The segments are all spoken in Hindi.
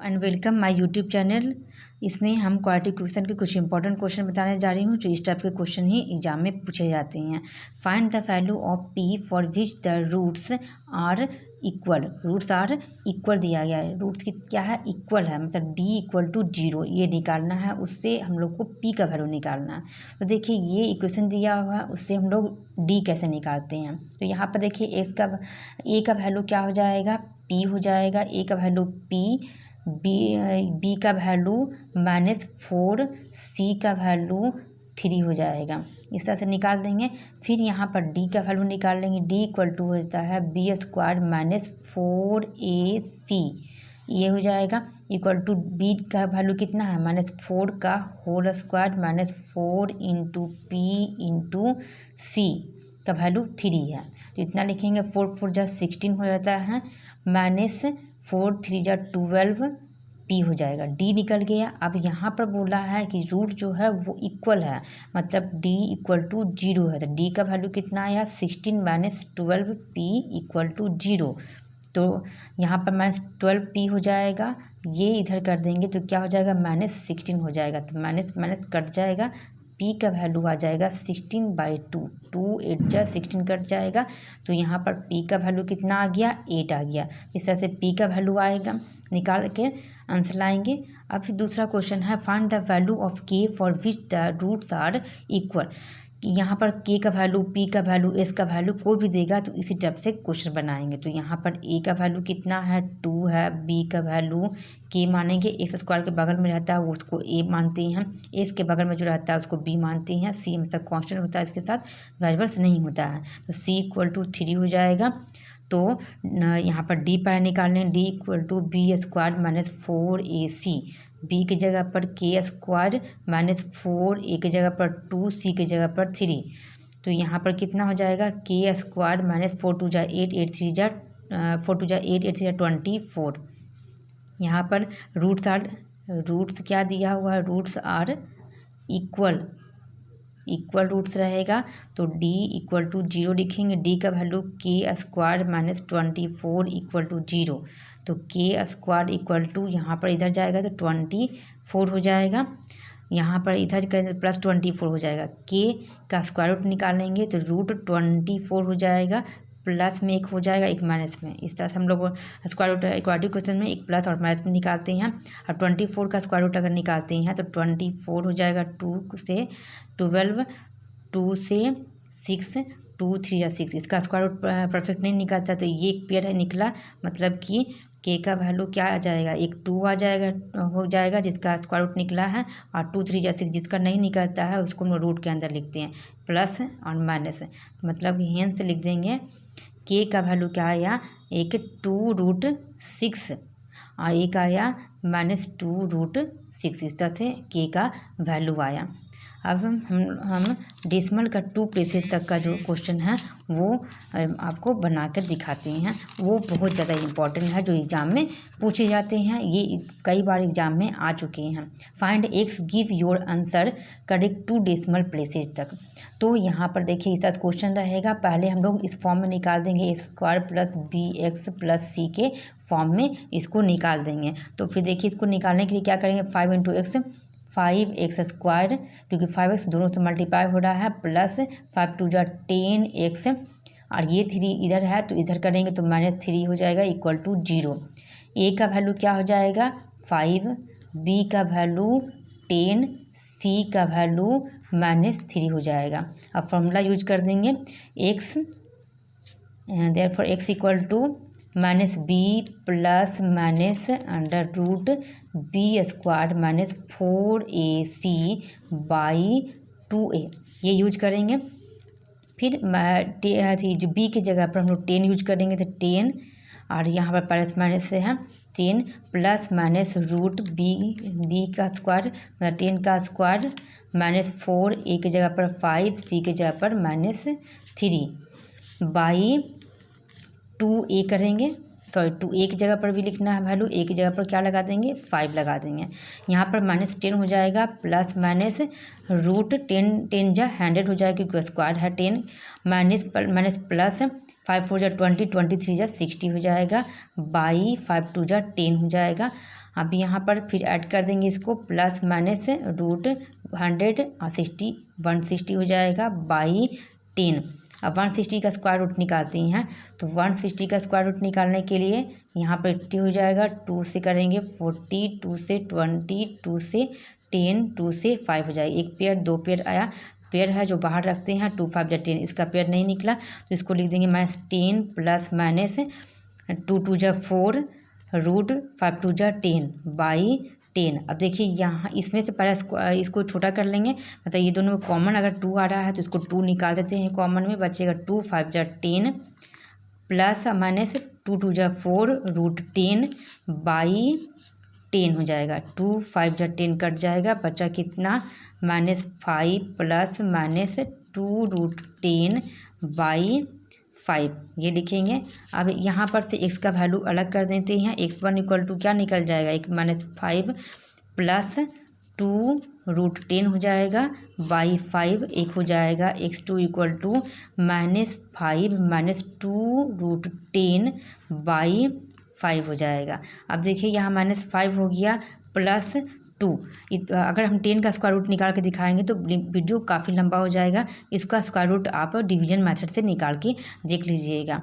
And welcome my YouTube channel. इसमें हम क्वाड्रेटिक इक्वेशन के कुछ इंपॉर्टेंट क्वेश्चन बताने जा रही हूँ जो इस टाइप के क्वेश्चन ही एग्जाम में पूछे जाते हैं। Find the value of p for which the roots are equal. Roots are equal दिया गया है, रूट्स की क्या है, इक्वल है, मतलब डी इक्वल टू 0 ये निकालना है। उससे हम लोग को पी का वैल्यू निकालना है। तो देखिए ये इक्वेशन दिया हुआ है, उससे हम लोग डी कैसे निकालते हैं। तो यहाँ पर देखिए ए का वैल्यू क्या हो जाएगा, पी हो जाएगा। ए का वैल्यू पी, बी का वैल्यू -4, सी का वैल्यू 3 हो जाएगा। इस तरह से निकाल देंगे। फिर यहाँ पर डी का वैल्यू निकाल लेंगे। डी इक्वल टू होता है बी स्क्वायर -4ac, ये हो जाएगा इक्वल टू बी का वैल्यू कितना है, -4 का whole square -4 into P into C का वैल्यू 3 है। तो इतना लिखेंगे, 4 4 जा 16 हो जाता है, -4 3 जा 12 पी हो जाएगा। डी निकल गया। अब यहाँ पर बोला है कि रूट जो है वो इक्वल है, मतलब डी इक्वल टू 0 है। तो डी का वैल्यू कितना आया, 16 - 12 पी इक्वल टू 0। तो यहाँ पर -12 पी हो जाएगा, ये इधर कर देंगे तो क्या हो जाएगा, -16 हो जाएगा। तो माइनस माइनस कट जाएगा, पी का वैल्यू आ जाएगा 16/2, 2 8 जा 16 कट जाएगा। तो यहाँ पर पी का वैल्यू कितना आ गया, 8 आ गया। इस तरह से पी का वैल्यू आएगा, निकाल के आंसर लाएंगे। अब फिर दूसरा क्वेश्चन है, find the value of k for which the roots are equal. कि यहाँ पर के का वैल्यू, पी का वैल्यू, एस का वैल्यू कोई भी देगा तो इसी टाइप से क्वेश्चन बनाएंगे। तो यहाँ पर ए का वैल्यू कितना है, 2 है। बी का वैल्यू के मानेंगे, एक्स स्क्वायर के बगल में रहता है वो उसको ए मानते हैं, एस के बगल में जो रहता है उसको बी मानते हैं, सी मतलब कांस्टेंट होता है, इसके साथ वेरिएबल्स नहीं होता है। तो सी इक्वल टू 3 हो जाएगा। तो यहाँ पर डी पर निकालने, d equal to b square -4ac, b की जगह पर के स्क्वायर -4, ए की जगह पर 2, सी की जगह पर 3। तो यहाँ पर कितना हो जाएगा, के स्क्वायर -4 2 जा 8, 8 3 जा 4 2 जा 8, 8 3 जा 24। यहाँ पर रूट्स क्या दिया हुआ है, रूट्स आर इक्वल रूट्स रहेगा। तो डी इक्वल टू 0 लिखेंगे। डी का वैल्यू के स्क्वायर -24 इक्वल टू 0। तो के स्क्वायर इक्वल टू यहाँ पर इधर जाएगा तो 24 हो जाएगा, यहाँ पर इधर करेंगे तो +24 हो जाएगा। के का स्क्वायर रूट निकालेंगे तो √24 हो जाएगा, प्लस में एक हो जाएगा, एक माइनस में। इस तरह से हम लोग स्क्वायर रूट क्वाड्रेटिक क्वेश्चन में एक प्लस और माइनस में निकालते हैं। और 24 का स्क्वायर रूट अगर निकालते हैं तो 24 हो जाएगा, 2 से 12, 2 से 6, 2 3 या 6। इसका स्क्वायर रूट परफेक्ट नहीं निकलता, तो ये एक पेयर है निकला, मतलब कि के का वैल्यू क्या आ जाएगा, एक 2 आ जाएगा, हो जाएगा जिसका स्क्वायर रूट निकला है। और 2 3 या 6 जिसका नहीं निकलता है उसको हम रूट के अंदर लिखते हैं, प्लस और माइनस, मतलब हेंस लिख देंगे। के का वैल्यू क्या आया, एक 2√6 और एक आया -2√6। इस तरह से के का वैल्यू आया। अब हम डेसिमल का 2 प्लेसेस तक का जो क्वेश्चन है वो आपको बनाकर दिखाते हैं। वो बहुत ज़्यादा इम्पॉर्टेंट है, जो एग्ज़ाम में पूछे जाते हैं, ये कई बार एग्ज़ाम में आ चुके हैं। Find x, give your answer correct 2 decimal places तक। तो यहाँ पर देखिए इस तरह क्वेश्चन रहेगा। पहले हम लोग इस फॉर्म में निकाल देंगे, x² + bx + c के फॉर्म में इसको निकाल देंगे। तो फिर देखिए इसको निकालने के लिए क्या करेंगे, 5 × x 5x², क्योंकि 5x दोनों से मल्टीप्लाई हो रहा है, प्लस 5 2 जा 10x, और ये 3 इधर है तो इधर करेंगे तो -3 हो जाएगा इक्वल टू 0। ए का वैल्यू क्या हो जाएगा, 5, बी का वैल्यू 10, सी का वैल्यू -3 हो जाएगा। अब फॉर्मूला यूज कर देंगे, x therefore x equal to -b plus -√b² -4ac/2a, ये यूज करेंगे। फिर जो b की जगह पर हम लोग 10 यूज करेंगे तो 10, और यहाँ पर प्लस माइनस से है 10 + -√b का स्क्वायर मतलब 10 का स्क्वायर -4, ए की जगह पर 5, सी की जगह पर -3/2a करेंगे। सॉरी 2a की जगह पर भी लिखना है वैल्यू, ए की जगह पर क्या लगा देंगे, 5 लगा देंगे। यहाँ पर -10 हो जाएगा, प्लस माइनस √10 जा 100 हो जाएगा क्योंकि स्क्वायर है 10, माइनस प्लस 5 4 जा 20, 23 जा 60 हो जाएगा, 5 2 जा 10 हो जाएगा। अब यहाँ पर फिर ऐड कर देंगे इसको, प्लस माइनस रूट 100 और 160 हो जाएगा बाई 10। अब 160 का स्क्वायर रूट निकालते हैं, तो 160 का स्क्वायर रूट निकालने के लिए यहाँ पर 80 हो जाएगा, 2 से करेंगे 40, 2 से 20, 2 से 10, 2 से 5 हो जाएगा। एक पेयर, दो पेयर आया, पेयर है जो बाहर रखते हैं, 2 5 जा 10, इसका पेयर नहीं निकला तो इसको लिख देंगे -10 प्लस माइनस 2 2 जा 4 रूट 5 2 जा 10 बाई 10। अब देखिए यहाँ इसमें से पहले इसको छोटा कर लेंगे, मतलब ये दोनों में कॉमन अगर 2 आ रहा है तो इसको 2 निकाल देते हैं, कॉमन में बचेगा 2 5 जा 10 प्लस माइनस 2 2 जा 4 रूट 10 बाई 10 हो जाएगा। 2 5 जा 10 कट जाएगा, बचा कितना -5 प्लस माइनस 2 रूट 10 बाई 5 ये लिखेंगे। अब यहाँ पर से x का वैल्यू अलग कर देते हैं, x1 इक्वल टू क्या निकल जाएगा, एक -5 प्लस 2 रूट 10 हो जाएगा बाई 5, एक हो जाएगा x2 equal to -5 minus 2 root 10 by 5 हो जाएगा। अब देखिए यहाँ -5 हो गया प्लस 2, अगर हम 10 का स्क्वायर रूट निकाल के दिखाएंगे तो वीडियो काफ़ी लंबा हो जाएगा। इसका स्क्वायर रूट आप डिवीजन मेथड से निकाल के देख लीजिएगा,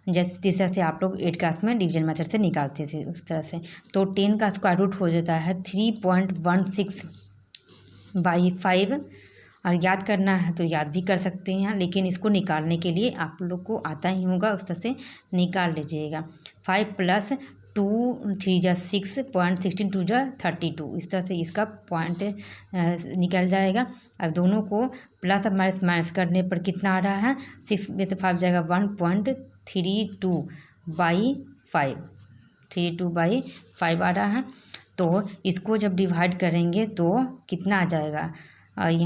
जिस तरह से आप लोग 8 क्लास में डिवीजन मेथड से निकालते थे उस तरह से। तो 10 का स्क्वायर रूट हो जाता है 3.16 बाई 5, और याद करना है तो याद भी कर सकते हैं, लेकिन इसको निकालने के लिए आप लोग को आता ही होगा, उस तरह से निकाल लीजिएगा। 5 प्लस 2 3 जा 6 0.16 2 जा 32, इस तरह से इसका पॉइंट निकल जाएगा। अब दोनों को प्लस और माइनस माइनस करने पर कितना आ रहा है, 6 में से 5 जाएगा 1.32 बाई 5, 32 बाई 5 आ रहा है। तो इसको जब डिवाइड करेंगे तो कितना आ जाएगा,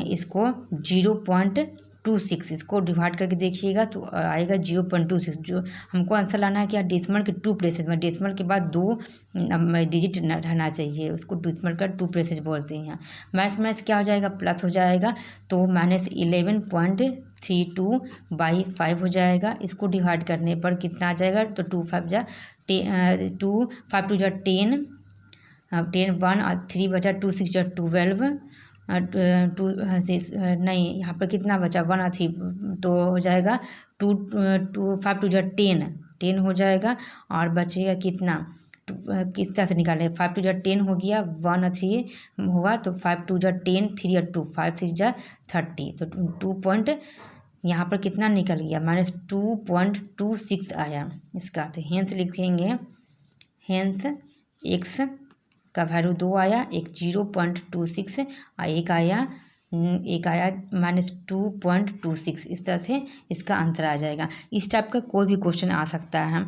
इसको 0.26, इसको डिवाइड करके देखिएगा तो आएगा 0.26। जो हमको आंसर लाना है कि डेसिमल के 2 प्लेसेस में, डेसिमल के बाद 2 डिजिट रहना चाहिए, उसको डेसिमल का 2 प्लेसेस बोलते हैं। माइनस क्या हो जाएगा, प्लस हो जाएगा, तो -11.32 बाई 5 हो जाएगा। इसको डिवाइड करने पर कितना आ जाएगा, तो 2 5 जा 2 5 2 जा 10 10 1 और 3 बचा, 2 6 जा 12 2 नहीं, यहाँ पर कितना बचा 1 और 3, तो हो जाएगा 2 5 2 जा 10 हो जाएगा, और बचेगा कितना, किस तरह से निकालें, 5 2 जा 10 हो गया, 1 और 3 हुआ, तो 5 2 जा 10 3 और 2 5 6 जा 30, तो 2 पॉइंट यहाँ पर कितना निकल गया, -2.26 आया इसका। तो हेंस लिखेंगे, हेंस x का वैल्यू 2 आया, एक 0.26 और एक आया -2.26, इस तरह से इसका आंसर आ जाएगा। इस टाइप का कोई भी क्वेश्चन आ सकता है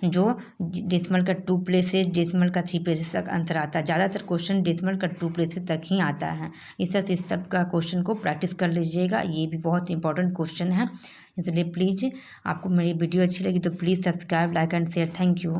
जो डेसिमल का 2 प्लेसेस, डेसिमल का 3 प्लेसेस तक आंसर आता है। ज़्यादातर क्वेश्चन डेसिमल का 2 प्लेसेस तक ही आता है। इस तरह से इस सब का क्वेश्चन को प्रैक्टिस कर लीजिएगा, ये भी बहुत इंपॉर्टेंट क्वेश्चन है। इसलिए प्लीज़, आपको मेरी वीडियो अच्छी लगी तो please subscribe, like and share. Thank you.